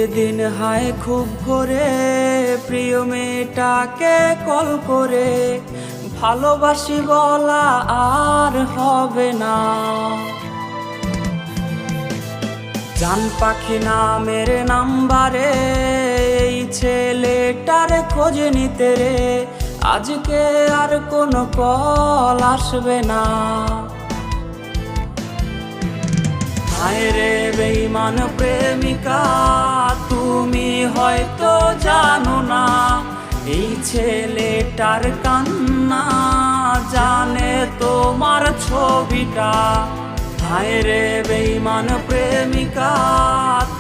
একদিন হায় খুব ভোরে প্রিয় মেয়েটাকে কল করে ভালোবাসি বলা আর হবে না। জান পাখি নামের নাম্বারে এই ছেলেটার খোঁজ নিতে রে আজকে আর কোনো কল আসবে না। হায় রে বেঈমান প্রেমিকা, তুমি হয়তো জানো না এই ছেলেটার কান্না জানে তোমার ছবিটা। হায় রে বেঈমান প্রেমিকা,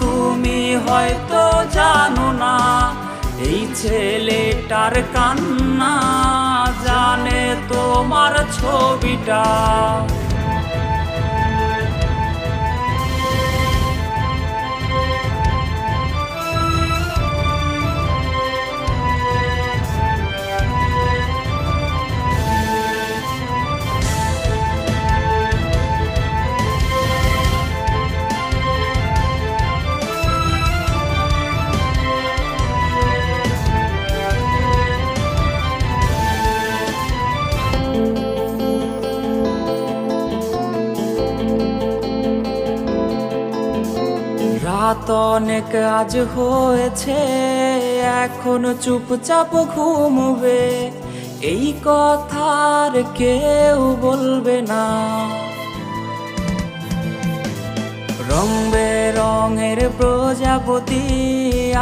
তুমি হয়তো জানো না এই ছেলেটার কান্না জানে তোমার ছবিটা। রাত অনেক আজ হয়েছে, এখন চুপচাপ ঘুমবে, এই কথার কেউ বলবে না। রং বেরঙের প্রজাপতি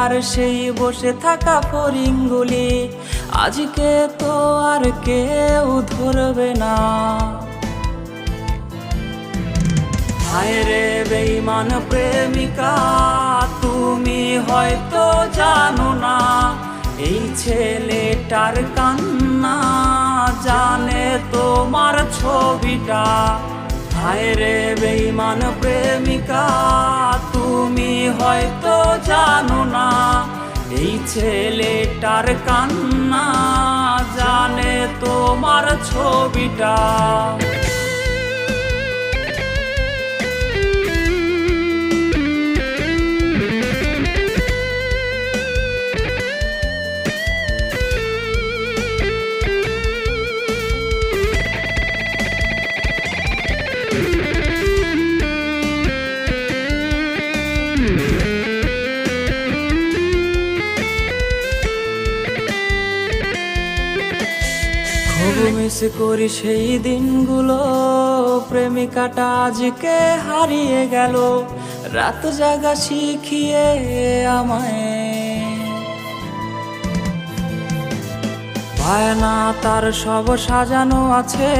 আর সেই বসে থাকা ফড়িংগুলি আজকে তো আর কেউ ধরবে না। হায় রে বেঈমান প্রেমিকা, তুমি হয়তো জানো না এই ছেলেটার কান্না জানে তোমার ছবিটা। হায় রে বেঈমান প্রেমিকা, তুমি হয়তো জানো না এই ছেলেটার কান্না জানে তোমার ছবিটা। খুব মিস করি সেই দিনগুলো, প্রেমিকাটা আজকে হারিয়ে গেল, রাত জাগা শিখিয়ে আমায়। বায়না তার সব সাজানো আছে,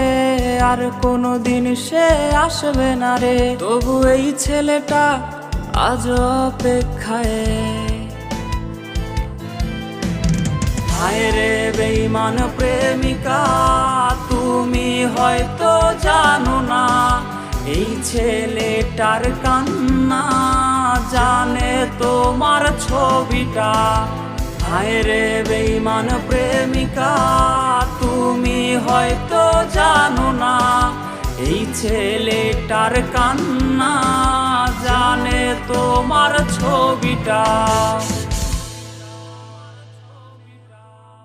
আর কোনো দিন সে আসবে না রে, তবু এই ছেলেটা আজ অপেক্ষায়। হায় রে বেঈমান প্রেমিকা, তুমি হয়তো জানো না এই ছেলেটার কান্না জানে তোমার ছবিটা। হায় রে বেঈমান প্রেমিকা, তুমি হয়তো জানো না এই ছেলেটার কান্না জানে তোমার ছবিটা।